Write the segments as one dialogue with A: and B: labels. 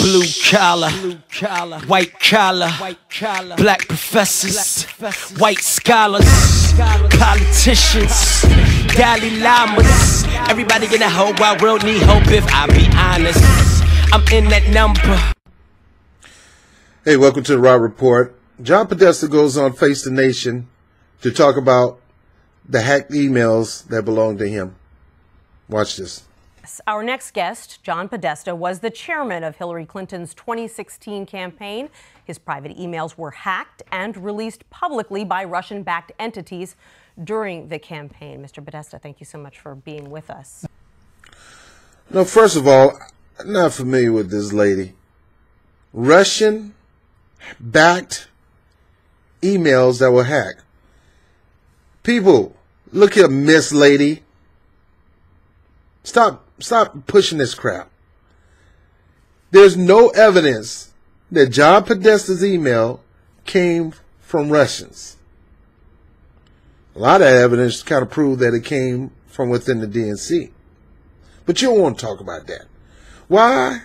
A: Blue collar, white collar, black professors, white scholars, politicians, Dalai Lamas. Everybody in the whole wide world need hope if I be honest. I'm in that number.
B: Hey, welcome to the Raw Report. John Podesta goes on Face the Nation to talk about the hacked emails that belong to him. Watch this.
C: Our next guest, John Podesta, was the chairman of Hillary Clinton's 2016 campaign. His private emails were hacked and released publicly by Russian-backed entities during the campaign. Mr. Podesta, thank you so much for being with us.
B: No, first of all, I'm not familiar with this lady. Russian-backed emails that were hacked. People, look here, Miss Lady. Stop pushing this crap. There's no evidence that John Podesta's email came from Russians. A lot of evidence kind of proved that it came from within the DNC. But you don't want to talk about that. Why?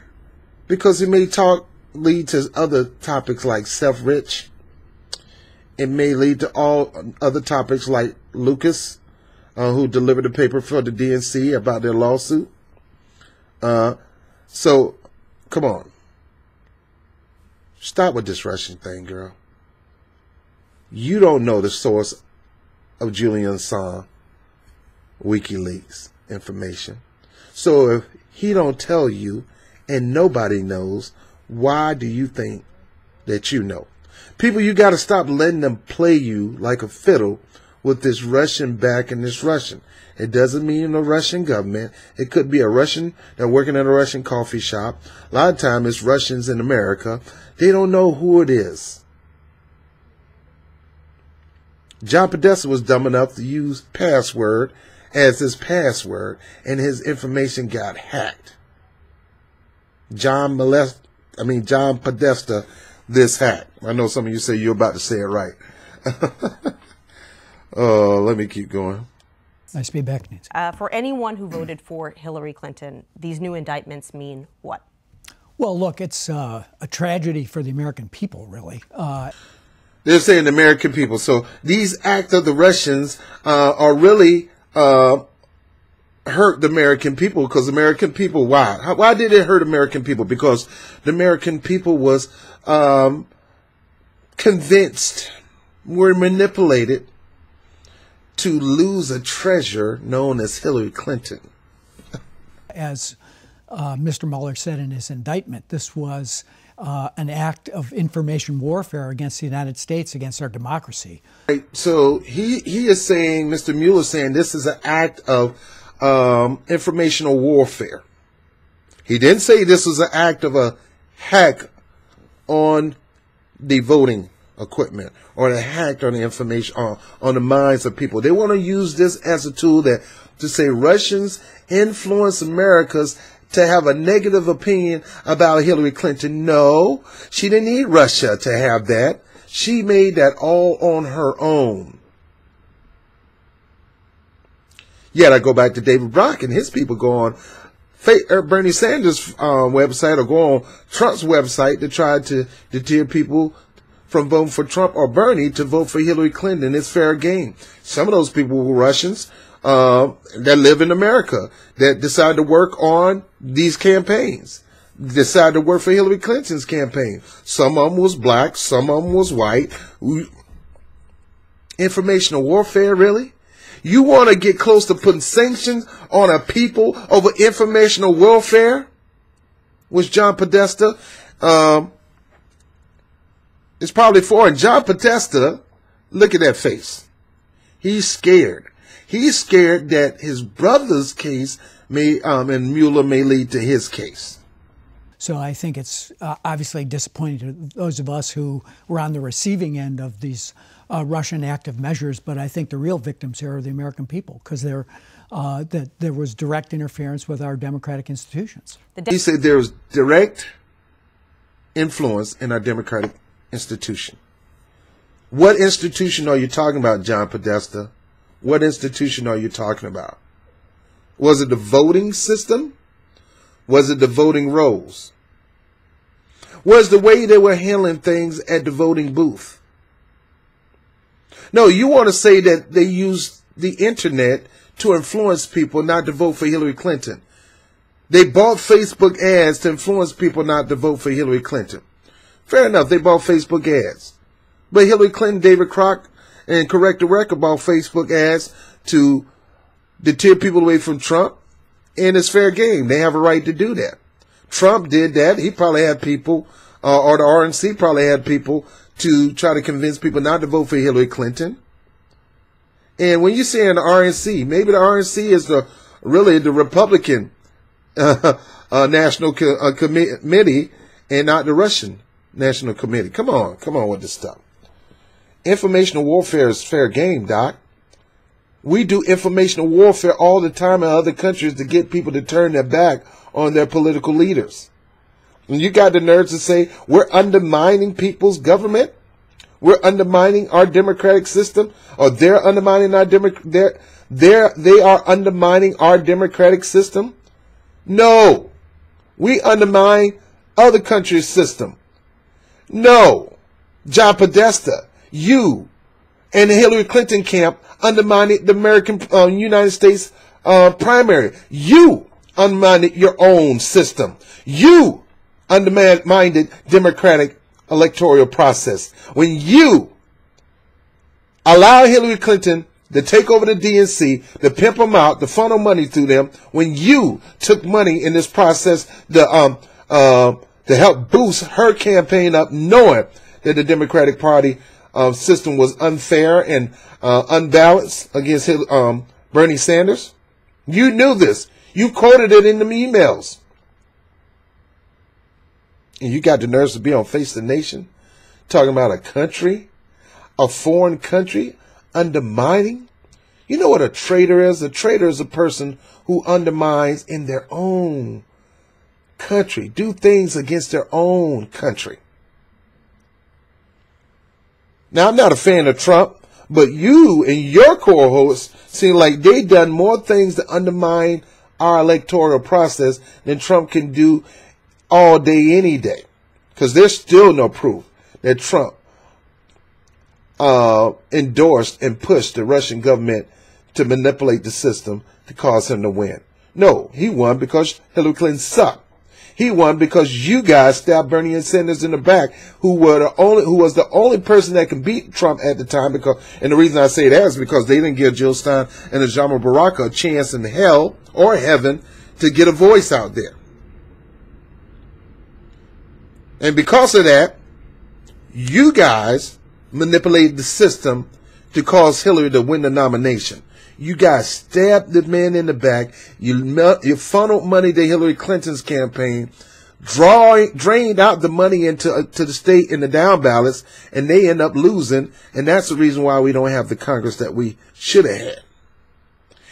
B: Because it may lead to other topics like self-rich. It may lead to all other topics like Lucas, who delivered the paper for the DNC about their lawsuit. So, come on. Stop with this Russian thing, girl. You don't know the source of Julian Assange WikiLeaks information. So if he don't tell you and nobody knows, why do you think that you know? People, you got to stop letting them play you like a fiddle with this Russian back and this Russian. It doesn't mean the Russian government. It could be a Russian that's working at a Russian coffee shop. A lot of times it's Russians in America. They don't know who it is. John Podesta was dumb enough to use password as his password, and his information got hacked. John Podesta, this hack. I know some of you say you're about to say it right. Oh, let me keep going.
D: Nice to be back, Nancy.
C: For anyone who voted for Hillary Clinton, these new indictments mean what?
D: Well, look, it's a tragedy for the American people, really.
B: They're saying the American people. So these acts of the Russians are really hurt the American people, because American people, why? Why did it hurt American people? Because the American people was convinced, were manipulated to lose a treasure known as Hillary Clinton.
D: As Mr. Mueller said in his indictment, this was an act of information warfare against the United States, against our democracy.
B: Right. So he is saying, Mr. Mueller is saying, this is an act of informational warfare. He didn't say this was an act of a hack on the voting equipment or a hack on the information on the minds of people. They want to use this as a tool to say Russians influence Americans to have a negative opinion about Hillary Clinton. No, she didn't need Russia to have that. She made that all on her own. Yet I go back to David Brock and his people go on Bernie Sanders' website or go on Trump's website to try to deter people from voting for Trump or Bernie to vote for Hillary Clinton. It's fair game. Some of those people were Russians that live in America that decided to work on these campaigns, decided to work for Hillary Clinton's campaign. Some of them was black, some of them was white. Informational warfare, really? You want to get close to putting sanctions on a people over informational warfare? Was John Podesta it's probably for. And John Podesta, look at that face. He's scared. He's scared that his brother's case may, and Mueller may lead to his case.
D: So I think it's obviously disappointing to those of us who were on the receiving end of these Russian active measures. But I think the real victims here are the American people, because that there was direct interference with our democratic institutions.
B: He said there was direct influence in our democratic institution. What institution are you talking about, John Podesta? What institution are you talking about? Was it the voting system? Was it the voting rolls? was the way they were handling things at the voting booth. No, you want to say that they used the internet to influence people not to vote for Hillary Clinton. They bought Facebook ads to influence people not to vote for Hillary Clinton. Fair enough, they bought Facebook ads. But Hillary Clinton, David Crock, and Correct the Record bought Facebook ads to deter people away from Trump, and it's fair game. They have a right to do that. Trump did that. He probably had people, or the RNC probably had people to try to convince people not to vote for Hillary Clinton. And when you say in the RNC, maybe the RNC is really the Republican National Committee and not the Russian National Committee. Come on with this stuff. Informational warfare is fair game, Doc. We do informational warfare all the time in other countries to get people to turn their back on their political leaders. And you got the nerves to say we're undermining people's government? We're undermining our democratic system? Or they're undermining our they are undermining our democratic system? No. We undermine other countries' system. No. John Podesta, you and the Hillary Clinton camp undermined the American United States primary. You undermined your own system. You undermined democratic electoral process. When you allow Hillary Clinton to take over the DNC, to pimp them out, to funnel money through them, when you took money in this process to help boost her campaign up, knowing that the Democratic Party system was unfair and unbalanced against Bernie Sanders. You knew this. You quoted it in the emails. And you got the nerves to be on Face the Nation talking about a country, a foreign country, undermining. You know what a traitor is? A traitor is a person who undermines in their own country, do things against their own country. Now, I'm not a fan of Trump, but you and your co-hosts seem like they done more things to undermine our electoral process than Trump can do all day, any day. Because there's still no proof that Trump endorsed and pushed the Russian government to manipulate the system to cause him to win. No, he won because Hillary Clinton sucked. He won because you guys stabbed Bernie and Sanders in the back, who was the only person that could beat Trump at the time. And the reason I say that is because they didn't give Jill Stein and Ajama Baraka a chance in hell or heaven to get a voice out there. And because of that, you guys manipulated the system to cause Hillary to win the nomination. You guys stabbed the man in the back. You funneled money to Hillary Clinton's campaign, drained out the money into to the state in the down ballots, and they end up losing. And that's the reason why we don't have the Congress that we should have had.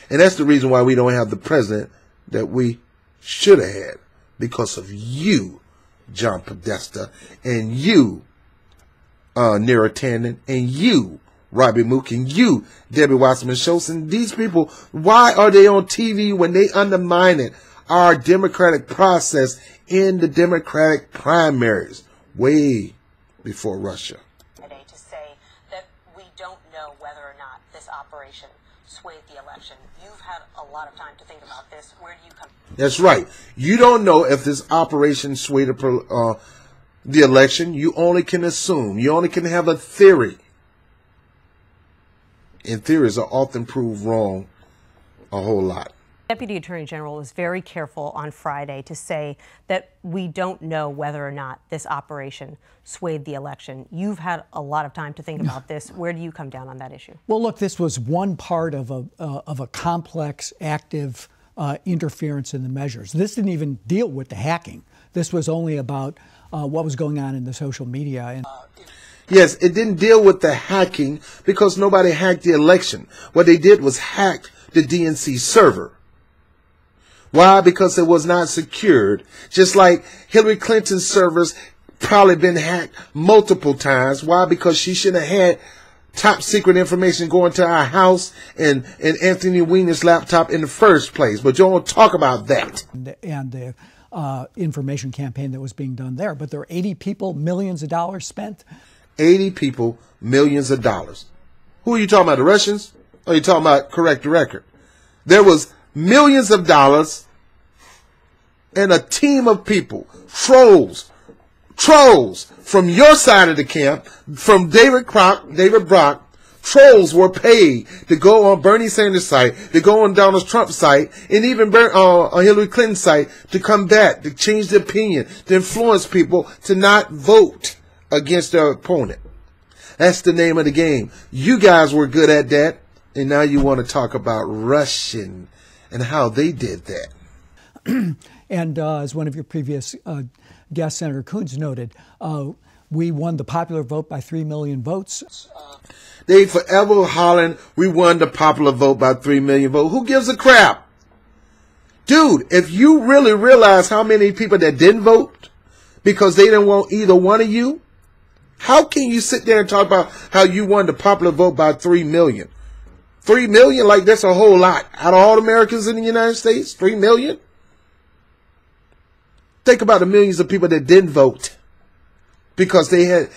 B: And that's the reason why we don't have the president that we should have had, because of you, John Podesta, and you, Neera Tanden, and you, Robbie Mook, and you, Debbie Wasserman Schultz. And these people, why are they on TV when they undermine our democratic process in the Democratic primaries way before Russia?
C: Today to say that we don't know whether or not this operation swayed the election. You've had a lot of time to think about this. Where do you come?
B: That's right. You don't know if this operation swayed the election. You only can assume. You only can have a theory. And theories are often proved wrong a whole lot.
C: Deputy Attorney General was very careful on Friday to say that we don't know whether or not this operation swayed the election. You've had a lot of time to think about this. Where do you come down on that issue?
D: Well, look, this was one part of a complex, active interference in the measures. This didn't even deal with the hacking. This was only about what was going on in the social media. And
B: yes, it didn't deal with the hacking because nobody hacked the election. What they did was hack the DNC server. Why? Because it was not secured. Just like Hillary Clinton's servers probably been hacked multiple times. Why? Because she shouldn't have had top secret information going to our house and Anthony Weiner's laptop in the first place. But you don't talk about that.
D: And the information campaign that was being done there. But there are 80 people, millions of dollars spent.
B: 80 people, millions of dollars. Who are you talking about, the Russians? Or are you talking about Correct the Record? There was millions of dollars and a team of people, trolls from your side of the camp, from David Brock, trolls were paid to go on Bernie Sanders' site, to go on Donald Trump's site, and even on Hillary Clinton's site to combat, to change the opinion, to influence people to not vote against their opponent. That's the name of the game. You guys were good at that, and now you want to talk about Russian and how they did that.
D: And as one of your previous guests, Senator Coons, noted, we won the popular vote by 3 million votes.
B: They forever hollering, we won the popular vote by 3 million votes. Who gives a crap? Dude, if you really realize how many people that didn't vote because they didn't want either one of you, how can you sit there and talk about how you won the popular vote by 3 million? 3 million? Like, that's a whole lot. Out of all Americans in the United States, 3 million? Think about the millions of people that didn't vote because they had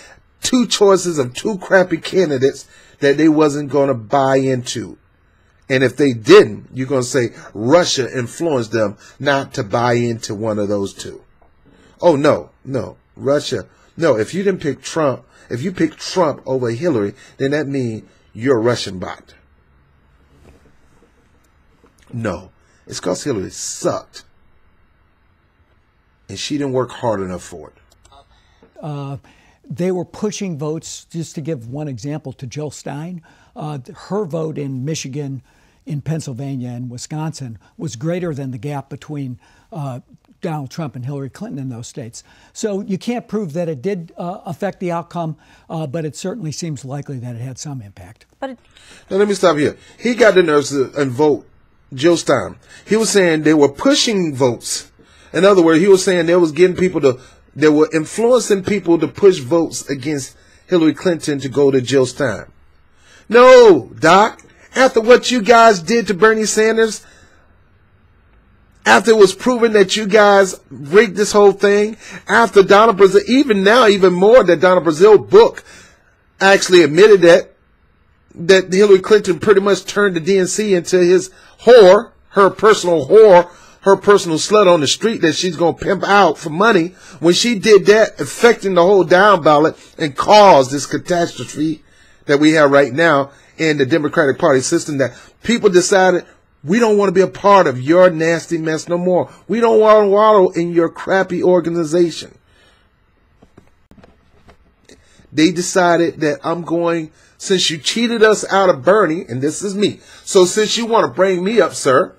B: two choices of two crappy candidates that they wasn't going to buy into. And if they didn't, you're going to say Russia influenced them not to buy into one of those two. Oh, no, Russia. No, if you didn't pick Trump, if you picked Trump over Hillary, then that means you're a Russian bot. No, it's because Hillary sucked. And she didn't work hard enough for it.
D: They were pushing votes, just to give one example, to Jill Stein. Her vote in Michigan, in Pennsylvania, and Wisconsin was greater than the gap between Donald Trump and Hillary Clinton in those states. So you can't prove that it did affect the outcome, but it certainly seems likely that it had some impact.
B: Now let me stop here. He got the nerves to vote Jill Stein. He was saying they were pushing votes. In other words, he was saying they was getting people to, they were influencing people to push votes against Hillary Clinton to go to Jill Stein. No, Doc. After what you guys did to Bernie Sanders, after it was proven that you guys rigged this whole thing, after Donald Brazile, even now, even more, that Donald Brazile book actually admitted that Hillary Clinton pretty much turned the DNC into his whore, her personal whore, her personal slut on the street that she's going to pimp out for money. When she did that, affecting the whole down ballot and caused this catastrophe that we have right now in the Democratic Party system, that people decided, we don't want to be a part of your nasty mess no more. We don't want to wallow in your crappy organization. They decided that I'm going, since you cheated us out of Bernie, and this is me, so since you want to bring me up, sir,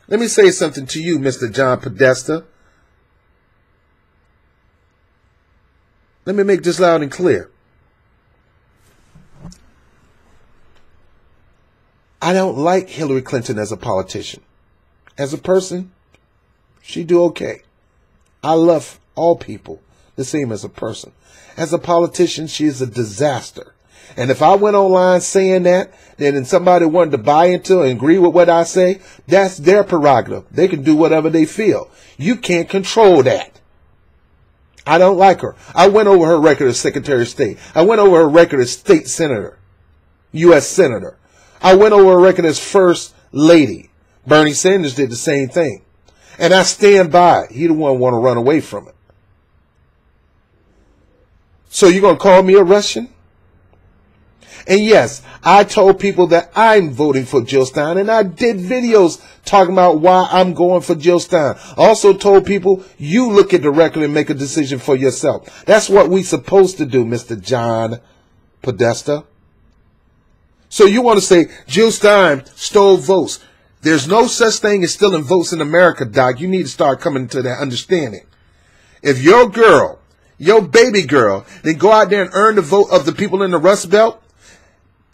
B: let me say something to you, Mr. John Podesta. Let me make this loud and clear. I don't like Hillary Clinton as a politician. As a person, she do okay. I love all people the same as a person. As a politician, she is a disaster. And if I went online saying that, then somebody wanted to buy into and agree with what I say, that's their prerogative. They can do whatever they feel. You can't control that. I don't like her. I went over her record as Secretary of State. I went over her record as State Senator, U.S. Senator. I went over her record as First Lady. Bernie Sanders did the same thing. And I stand by it. He the one want to run away from it. So you're going to call me a Russian? And yes, I told people that I'm voting for Jill Stein, and I did videos talking about why I'm going for Jill Stein. I also told people, you look at the record and make a decision for yourself. That's what we're supposed to do, Mr. John Podesta. So you want to say Jill Stein stole votes. There's no such thing as stealing votes in America, Doc. You need to start coming to that understanding. If your girl, your baby girl, then go out there and earn the vote of the people in the Rust Belt,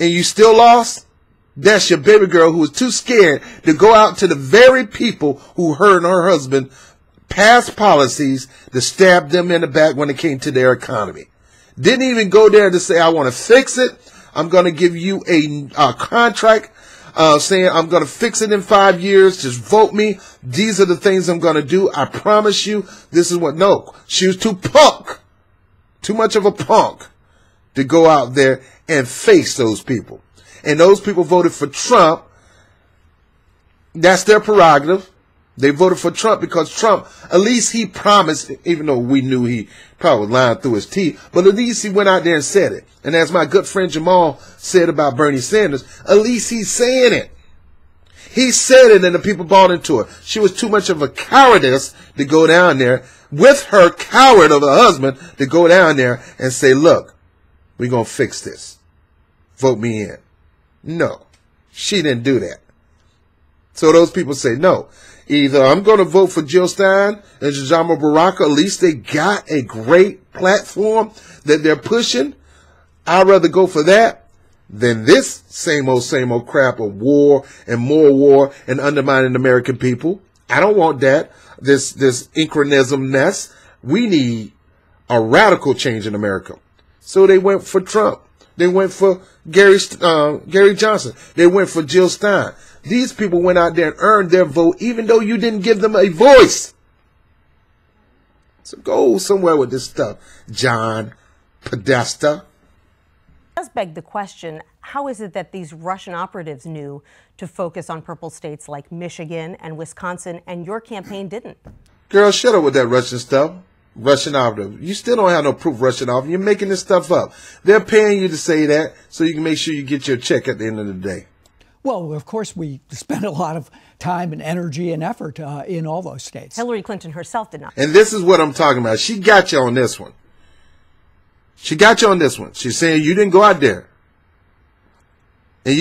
B: and you still lost, that's your baby girl who was too scared to go out to the very people who heard her husband pass policies to stab them in the back when it came to their economy. Didn't even go there to say, I want to fix it. I'm going to give you a contract. saying, I'm going to fix it in 5 years. Just vote me. These are the things I'm going to do. I promise you. This is what. No, she was too much of a punk to go out there and face those people. And those people voted for Trump. That's their prerogative. They voted for Trump because Trump, at least he promised, even though we knew he probably was lying through his teeth, but at least he went out there and said it. And as my good friend Jamal said about Bernie Sanders, at least he's saying it. He said it and the people bought into it. She was too much of a cowardice to go down there with her coward of a husband to go down there and say, look, we're going to fix this. Vote me in. No, she didn't do that. So those people say, no, either I'm going to vote for Jill Stein and Jajama Baraka. At least they got a great platform that they're pushing. I'd rather go for that than this same old crap of war and more war and undermining the American people. I don't want that. This incretism mess. We need a radical change in America. So they went for Trump. They went for Gary Johnson. They went for Jill Stein. These people went out there and earned their vote, even though you didn't give them a voice. So go somewhere with this stuff, John Podesta.
C: It does beg the question, how is it that these Russian operatives knew to focus on purple states like Michigan and Wisconsin, and your campaign didn't?
B: Girl, shut up with that Russian stuff. Russian operative. You still don't have no proof Russian operative. You're making this stuff up. They're paying you to say that so you can make sure you get your check at the end of the day.
D: Well, of course, we spent a lot of time and energy and effort in all those states.
C: Hillary Clinton herself did not.
B: And this is what I'm talking about. She got you on this one. She got you on this one. She's saying you didn't go out there. And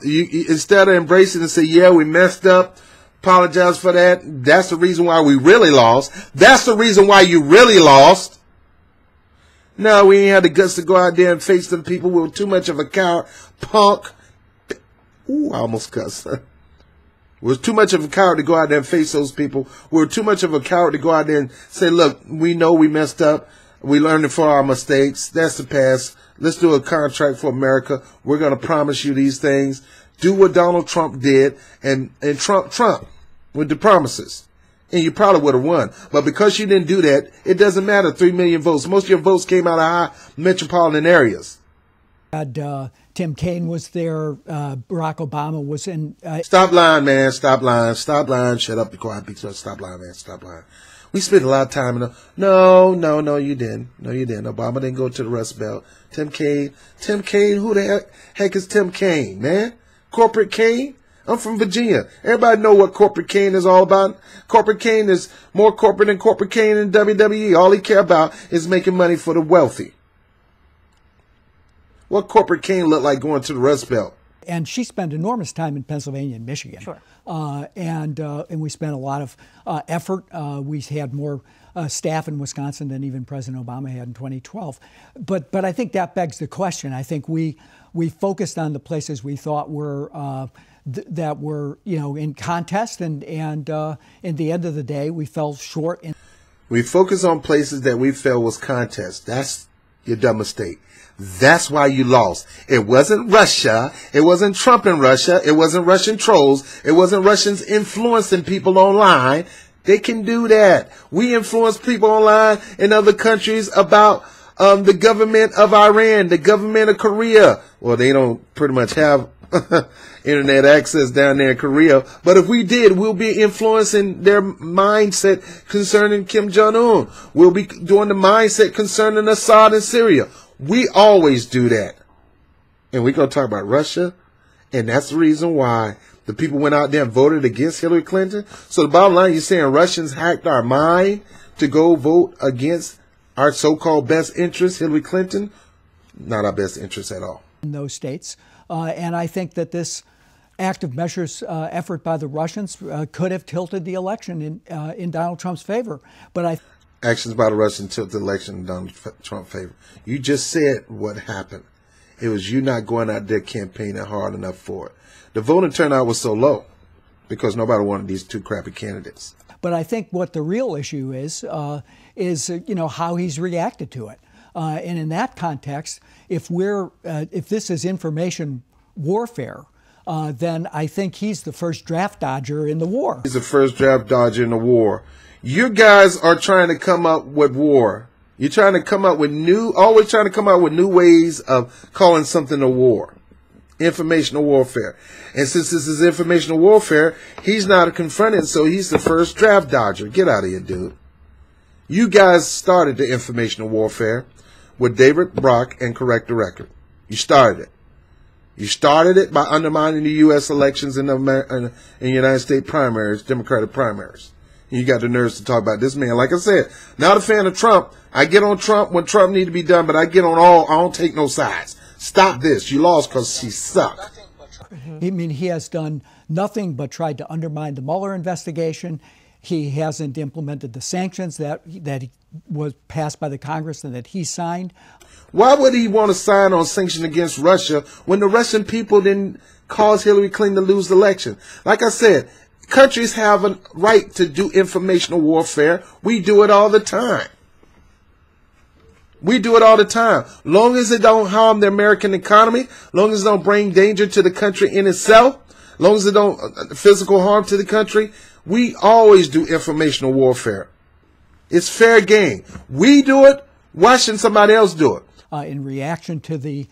B: instead of embracing and say, yeah, we messed up, apologize for that. That's the reason why we really lost. That's the reason why you really lost. No, we ain't had the guts to go out there and face them people. We were too much of a coward, punk. Ooh, I almost cussed. We were too much of a coward to go out there and face those people. We were too much of a coward to go out there and say, look, we know we messed up. We learned from our mistakes. That's the past. Let's do a contract for America. We're going to promise you these things. Do what Donald Trump did and Trump with the promises. And you probably would have won. But because you didn't do that, it doesn't matter. 3 million votes. Most of your votes came out of high metropolitan areas.
D: Tim Kaine was there. Barack Obama was in.
B: Stop lying, man. Stop lying. Stop lying. Shut up. Be quiet. Stop lying, man. Stop lying. We spent a lot of time in No, you didn't. No, you didn't. Obama didn't go to the Rust Belt. Tim Kaine, who the heck is Tim Kaine, man? Corporate Kaine? I'm from Virginia. Everybody know what Corporate Kaine is all about. Corporate Kaine is more corporate than Corporate Kaine in WWE. All he care about is making money for the wealthy. What Corporate Kaine look like going to the Rust Belt?
D: And she spent enormous time in Pennsylvania and Michigan.
C: Sure.
D: And we spent a lot of effort. We had more staff in Wisconsin than even President Obama had in 2012. But I think that begs the question. I think we focused on the places we thought were that were in contest, and in the end of the day, we fell short.
B: We focused on places that we felt was contest. That's your dumb mistake. That's why you lost. It wasn't Russia. It wasn't Trump in Russia. It wasn't Russian trolls. It wasn't Russians influencing people online. They can do that. We influence people online in other countries about the government of Iran, the government of Korea. Well, they don't pretty much have internet access down there in Korea. But if we did, we'll be influencing their mindset concerning Kim Jong-un. We'll be doing the mindset concerning Assad in Syria. We always do that. And we're going to talk about Russia. And that's the reason why the people went out there and voted against Hillary Clinton. So the bottom line, you're saying Russians hacked our mind to go vote against our so-called best interest, Hillary Clinton? Not our best interest at all.
D: In those states. And I think that this active measures effort by the Russians could have tilted the election in Donald Trump's favor. But
B: actions by the Russians tilt the election in Donald Trump's favor. You just said what happened. It was you not going out there campaigning hard enough for it. The voting turnout was so low because nobody wanted these two crappy candidates.
D: But I think what the real issue is how he's reacted to it. And in that context, if this is information warfare, then I think he's the first draft dodger in the war.
B: He's the first draft dodger in the war. You guys are trying to come up with war. You're trying to come up with always trying to come up with new ways of calling something a war. Informational warfare. And since this is informational warfare, he's not confronted, so he's the first draft dodger. Get out of here, dude. You guys started the informational warfare with David Brock and Correct the Record. You started it. You started it by undermining the U.S. elections in the United States primaries, Democratic primaries. And you got the nerves to talk about this man. Like I said, not a fan of Trump. I get on Trump when Trump need to be done, but I get on all. I don't take no sides. Stop this. You lost because she sucked.
D: I mean, he has done nothing but tried to undermine the Mueller investigation. He hasn't implemented the sanctions that was passed by the Congress and that he signed.
B: Why would he want to sign on sanctions against Russia when the Russian people didn't cause Hillary Clinton to lose the election? Like I said, countries have a right to do informational warfare. We do it all the time. We do it all the time. Long as it don't harm the American economy, long as it don't bring danger to the country in itself, long as it don't physical harm to the country, we always do informational warfare. It's fair game. We do it. Why shouldn't somebody else do it?
D: In reaction to the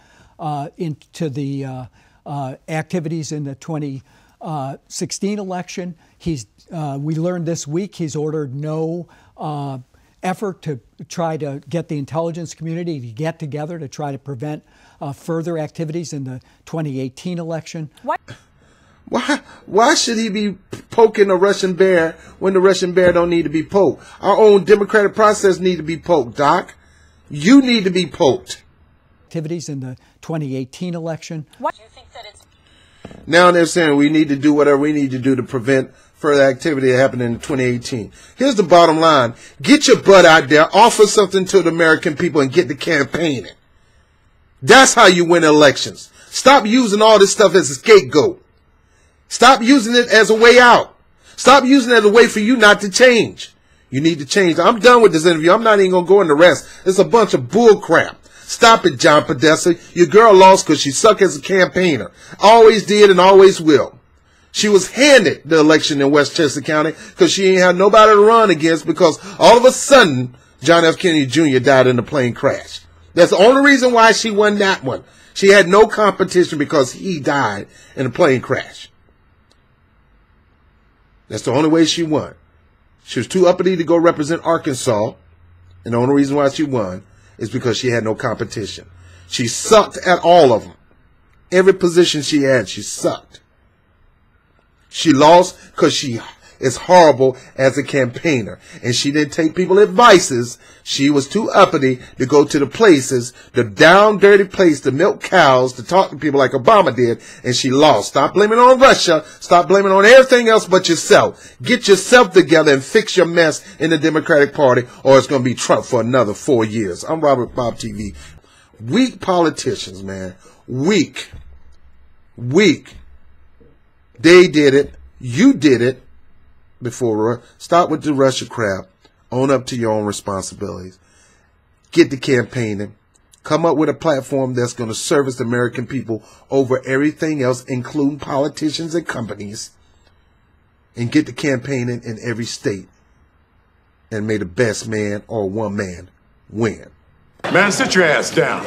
D: activities in the 2016 election, we learned this week he's ordered no effort to try to get the intelligence community to get together to try to prevent further activities in the 2018 election.
C: What?
B: Why should he be poking a Russian bear when the Russian bear don't need to be poked? Our own democratic process need to be poked, Doc. You need to be poked.
D: Activities in the 2018 election.
C: What? Do you think that it's...
B: Now they're saying we need to do whatever we need to do to prevent further activity that happened in 2018. Here's the bottom line. Get your butt out there, offer something to the American people, and get the campaigning. That's how you win elections. Stop using all this stuff as a scapegoat. Stop using it as a way out. Stop using it as a way for you not to change. You need to change. I'm done with this interview. I'm not even going to go into the rest. It's a bunch of bull crap. Stop it, John Podesta. Your girl lost because she sucked as a campaigner. Always did and always will. She was handed the election in Westchester County because she ain't had nobody to run against because all of a sudden, John F. Kennedy Jr. died in a plane crash. That's the only reason why she won that one. She had no competition because he died in a plane crash. That's the only way she won. She was too uppity to go represent Arkansas, and the only reason why she won is because she had no competition. She sucked at all of them. Every position she had, she sucked. She lost because she is horrible as a campaigner, and she didn't take people's advices. She was too uppity to go to the places, the down dirty place, to milk cows, to talk to people like Obama did, and she lost. Stop blaming it on Russia. Stop blaming it on everything else but yourself. Get yourself together and fix your mess in the Democratic Party, or it's going to be Trump for another 4 years. I'm Robert Bob TV. Weak politicians, man. Weak. Weak. They did it. You did it before. Stop with the Russia crap. Own up to your own responsibilities. Get the campaigning. Come up with a platform that's going to service the American people over everything else, including politicians and companies. And get the campaigning in every state. And may the best man or woman win.
E: Man, sit your ass down.